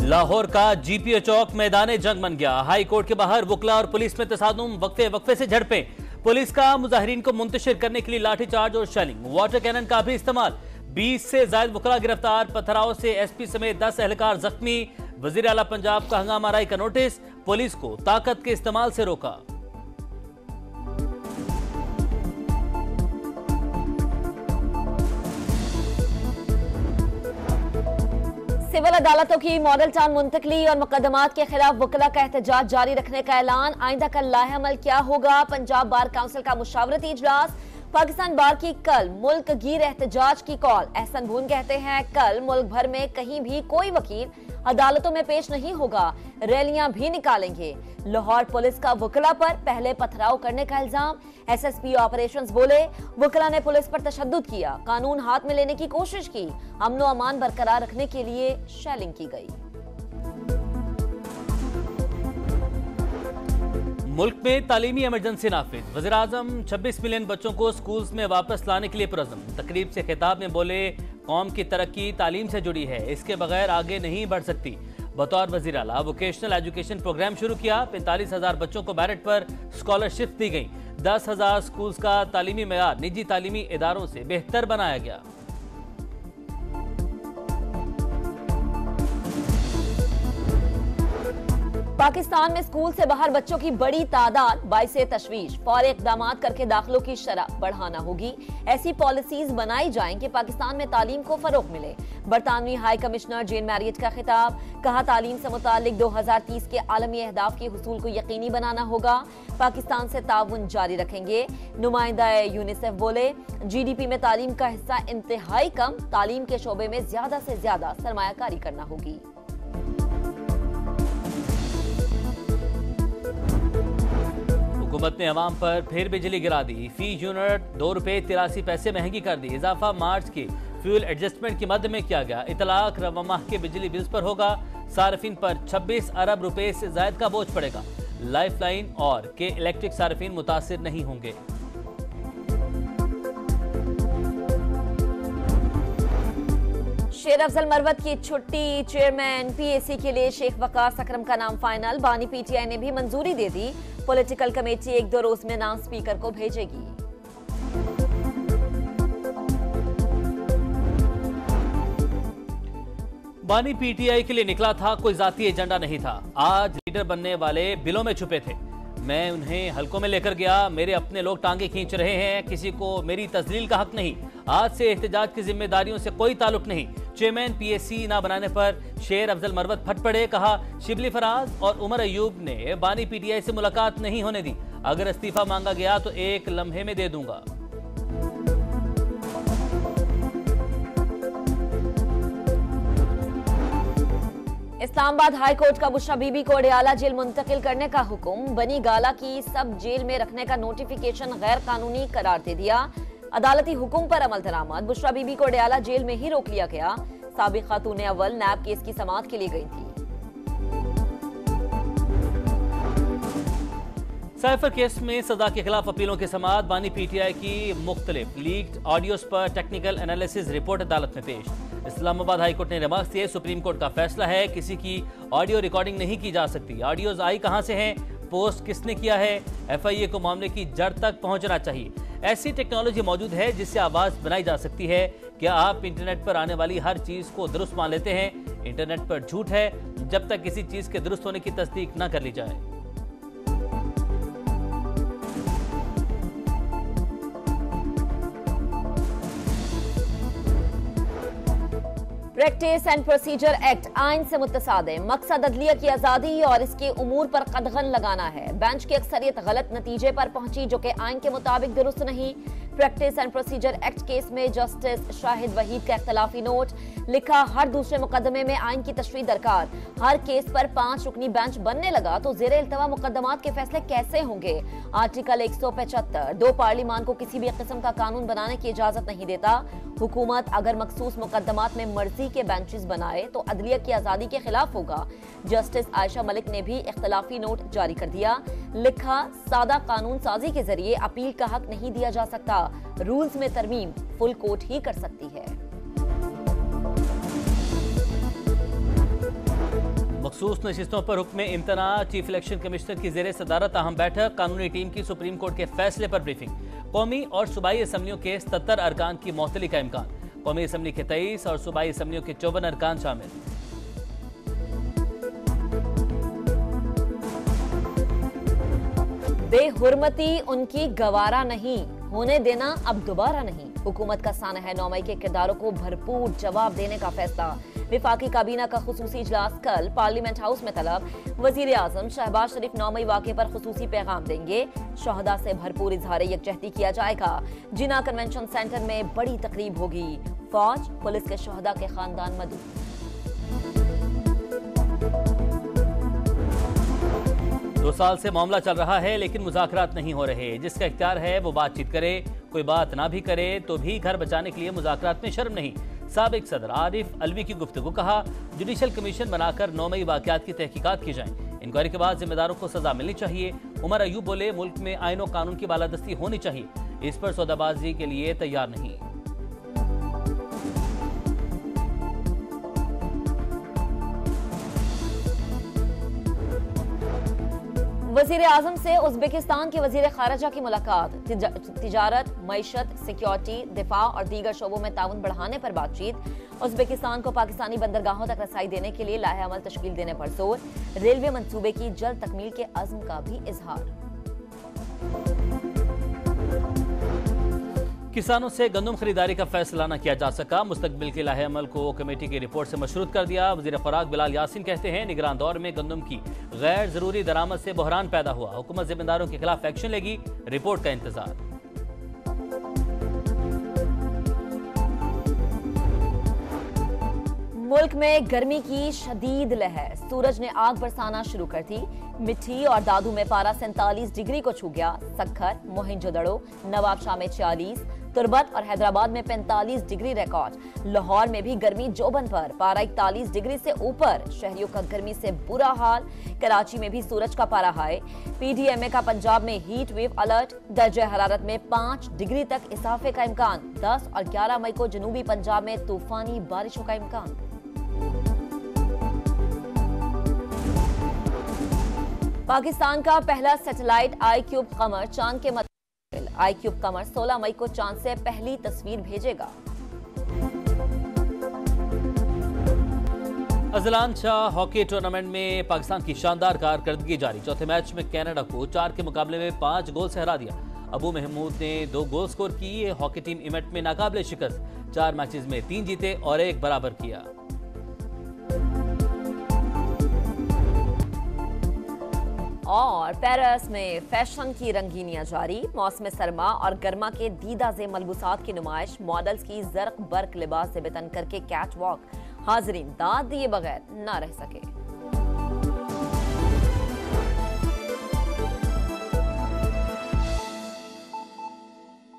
लाहौर का जीपीओ चौक मैदान जंग बन गया। हाई कोर्ट के बाहर वकला और पुलिस में तसादुम, वक्फे वक्फे से झड़पें। पुलिस का मुजाहिरीन को मुंतशिर करने के लिए लाठीचार्ज और शेलिंग, वाटर कैनन का भी इस्तेमाल। 20 से ज्यादा वकला गिरफ्तार। पथराव से एसपी समेत 10 एहलकार जख्मी। वजीर आला पंजाब का हंगामा राय का नोटिस, पुलिस को ताकत के इस्तेमाल से रोका। सिविल अदालतों की मॉडल टाउन मुंतकली और मुकदमात के खिलाफ वकला का एहतजाज जारी रखने का ऐलान। आइंदा का लाहेअमल क्या होगा? पंजाब बार काउंसिल का मुशावरती इजलास। पाकिस्तान बार की कल मुल्क गिर एहतजाज की कॉल। एहसन भून कहते हैं कल मुल्क भर में कहीं भी कोई वकील अदालतों में पेश नहीं होगा, रैलियां भी निकालेंगे। लाहौर पुलिस का वकला पर पहले पथराव करने का इल्जाम। एसएसपी ऑपरेशंस बोले वकला ने पुलिस पर तशद्दुद किया, कानून हाथ में लेने की कोशिश की। अमनो अमान बरकरार रखने के लिए शेलिंग की गई। मुल्क में तालीमी इमरजेंसी नाफिज। वज़ीर-ए-आज़म 26 मिलियन बच्चों को स्कूल्स में वापस लाने के लिए पुरज़्म। तकरीब से खिताब में बोले कौम की तरक्की तालीम से जुड़ी है, इसके बगैर आगे नहीं बढ़ सकती। बतौर वज़ीर आला वोकेशनल एजुकेशन प्रोग्राम शुरू किया। 45,000 बच्चों को मेरिट पर स्कॉलरशिप दी गई। 10,000 स्कूल्स का तालीमी मेयार निजी तालीमी इदारों से बेहतर बनाया गया। पाकिस्तान में स्कूल से बाहर बच्चों की बड़ी तादाद बाइसे तशवीश। फौरी इक़दामात करके दाखिलों की शरह बढ़ाना होगी। ऐसी पॉलिसीज बनाई जाएं कि पाकिस्तान में तालीम को फरोग मिले। बरतानवी हाई कमिश्नर जेन मैरियट का खिताब। कहा तालीम से मुतालिक 2030 के आलमी अहदाफ के हुसूल को यकीनी बनाना होगा। पाकिस्तान से ताउन जारी रखेंगे। नुमाइंदा यूनिसेफ बोले GDP में तालीम का हिस्सा इंतहाई कम, तालीम के शोबे में ज्यादा से ज्यादा सरमायाकारी करना होगी। हुकूमत ने अवाम पर फिर बिजली गिरा दी। फी यूनिट 2 रुपये 83 पैसे महंगी कर दी। इजाफा मार्च के फ्यूल एडजस्टमेंट की मद में किया गया। इतलाक रवा माह के बिजली बिल्स पर होगा। सार्फिन पर 26 अरब रुपए से ज्यादा का बोझ पड़ेगा। लाइफ लाइन और के इलेक्ट्रिक सार्फिन मुतासिर नहीं होंगे। शेर अफजल मरवत की छुट्टी। चेयरमैन PAC के लिए शेख वकार सकरम का नाम फाइनल। बानी PTI ने भी मंजूरी दे दी। पॉलिटिकल कमेटी 1-2 रोज में नाम स्पीकर को भेजेगी। बानी PTI के लिए निकला था, कोई जाती एजेंडा नहीं था। आज लीडर बनने वाले बिलों में छुपे थे। मैं उन्हें हलकों में लेकर गया। मेरे अपने लोग टांगे खींच रहे हैं, किसी को मेरी तजलील का हक नहीं। आज से एहतजाज की जिम्मेदारियों से कोई ताल्लुक नहीं। चेयरमैन PAC ना बनाने पर शेर अफजल मरवत फट पड़े। कहा शिबली फराज और उमर अयूब ने बानी PTI से मुलाकात नहीं होने दी। अगर इस्तीफा मांगा गया तो एक लम्हे में दे दूंगा। इस्लामाबाद हाई कोर्ट का बुशरा बीबी को अडयाला जेल मुंतकिल करने का हुक्म। बनी गाला की सब जेल में रखने का नोटिफिकेशन गैर कानूनी करार दे दिया। अदालती हुक्म पर अमल दरामद। बुशरा बीबी को अडयाला जेल में ही रोक लिया गया। साबिक खातून अव्वल नैब केस की समाअत के लिए गई थी। साइफर केस में सजा के खिलाफ अपीलों की समाअत। बानी PTI की मुख्तलिफ लीक्ड ऑडियोज पर टेक्निकल एनालिसिस रिपोर्ट अदालत में पेश। इस्लामाबाद हाई कोर्ट ने रिमार्क्स दिए, सुप्रीम कोर्ट का फैसला है, किसी की ऑडियो रिकॉर्डिंग नहीं की जा सकती। ऑडियोज आई कहां से हैं, पोस्ट किसने किया है, FIA को मामले की जड़ तक पहुंचना चाहिए। ऐसी टेक्नोलॉजी मौजूद है जिससे आवाज बनाई जा सकती है। क्या आप इंटरनेट पर आने वाली हर चीज को दुरुस्त मान लेते हैं? इंटरनेट पर झूठ है जब तक किसी चीज के दुरुस्त होने की तस्दीक न कर ली जाए। प्रैक्टिस एंड प्रोसीजर एक्ट आइन से मुतसादे। मकसद अदलिया की आजादी और इसके उमूर पर कदगन लगाना है। बेंच की अक्सरियत गलत नतीजे पर पहुंची जो कि आइन के मुताबिक दुरुस्त नहीं। Practice and procedure act case में जस्टिस शाहिद वहीद का इख्तलाफी नोट। लिखा हर दूसरे मुकदमे में आइन की तशरीह दरकार। हर केस पर 5 रुकनी बेंच बनने लगा तो जेर इल्तवा मुकदमात के फैसले कैसे होंगे? आर्टिकल 175 2 पार्लिमान को किसी भी किस्म का कानून बनाने की इजाजत नहीं देता। हुकूमत अगर मखसूस मुकदमात में मर्जी के बेंचेस बनाए तो अदलिया की आजादी के खिलाफ होगा। जस्टिस आयशा मलिक ने भी इख्तलाफी नोट जारी कर दिया। लिखा सादा कानून साजी के जरिए अपील का हक नहीं दिया जा सकता। रूल्स में तरमीम फुल कोर्ट ही कर सकती है। मखसूस नशिस्तों पर हुक्म इम्तना, चीफ इलेक्शन कमिश्नर की जेर सदारत अहम बैठक, कानूनी टीम की सुप्रीम कोर्ट के फैसले पर ब्रीफिंग, कौमी और सूबाई असम्बलियों के 77 अरकान की मुअत्तली का इम्कान, कौमी असम्बली के 23 और सूबाई असम्बलियों के 54 अरकान शामिल। बेहुरमती उनकी गवारा नहीं, होने देना अब दोबारा नहीं। हुकूमत का साना है 9 मई के किरदारों को भरपूर जवाब देने का फैसला। विफाकी काबीना का खुसूसी इजलास कल पार्लियामेंट हाउस में तलब। वजीर आजम शहबाज शरीफ 9 मई वाक़े पर खुसूसी पैगाम देंगे। शहदा से भरपूर इजहार यकजहती किया जाएगा। जिना कन्वेंशन सेंटर में बड़ी तकरीब होगी। फौज पुलिस के शहदा के खानदान मदद। 2 साल से मामला चल रहा है लेकिन मुज़ाकरात नहीं हो रहे। जिसका इख्तियार है वो बातचीत करे, कोई बात ना भी करे तो भी घर बचाने के लिए मुज़ाकरात में शर्म नहीं। साबिक सदर आरिफ अलवी की गुफ्तगू, कहा जुडिशल कमीशन बनाकर 9 मई वाक़यात की तहकीकात की जाए, इंक्वायरी के बाद जिम्मेदारों को सजा मिलनी चाहिए। उमर अयूब बोले मुल्क में आईन और कानून की बालादस्ती होनी चाहिए, इस पर सौदाबाजी के लिए तैयार नहीं। वजीर आजम से उज्बेकिस्तान के वजीर खारजा की मुलाकात। तिजारत, मईशत, सिक्योरिटी, दिफा और दीगर शोबों में ताउन बढ़ाने पर बातचीत। उज्बेकिस्तान को पाकिस्तानी बंदरगाहों तक रसाई देने के लिए लाहे अमल तश्कील देने पर जोर। रेलवे मंसूबे की जल्द तकमील के अज़्म का भी इजहार। किसानों से गंदम खरीदारी का फैसला न किया जा सका, मुस्तकबिल के लाहे अमल को कमेटी की रिपोर्ट से मशरूत कर दिया। वज़ीर खुराक बिलाल यासीन कहते हैं निगरान दौर में गंदम की गैर जरूरी दरामद से बहरान पैदा हुआ, हुकूमत जिम्मेदारों के खिलाफ एक्शन लेगी, रिपोर्ट का इंतजार। मुल्क में गर्मी की शदीद लहर, सूरज ने आग बरसाना शुरू कर दी। मिट्टी और दादू में पारा 47 डिग्री को छू गया। सक्खर, मोहिंजोदड़ो, नवाबशाह में 46, तुरबत और हैदराबाद में 45 डिग्री रिकॉर्ड। लाहौर में भी गर्मी जोबन पर, पारा 41 डिग्री से ऊपर, शहरियों का गर्मी से बुरा हाल। कराची में भी सूरज का पारा हाई। पीडीएमए का पंजाब में हीट वेव अलर्ट, दर्जे हरारत में 5 डिग्री तक इजाफे का इम्कान। 10 और 11 मई को जनूबी पंजाब में तूफानी बारिशों का इम्कान। पाकिस्तान का पहला सैटेलाइट आईक्यूब कमर चांद के मध्य। आईक्यूब कमर 16 मई को चांद से पहली तस्वीर भेजेगा। अजलान शाह हॉकी टूर्नामेंट में पाकिस्तान की शानदार कारकर्दगी जारी। चौथे मैच में कनाडा को 4 के मुकाबले में 5 गोल से हरा दिया। अबू महमूद ने 2 गोल स्कोर किए। हॉकी टीम इवेंट में नाकाबिले शिकस्त, 4 मैचेस में 3 जीते और 1 बराबर किया। और पेरिस में फैशन की रंगीनियां जारी। मौसम सरमा और गर्मा के दीदा से मलबूसात की नुमाइश। मॉडल्स की जर्क बर्क लिबास से बेतन करके कैट वॉक। हाजरीन दाद दिए बगैर ना रह सके।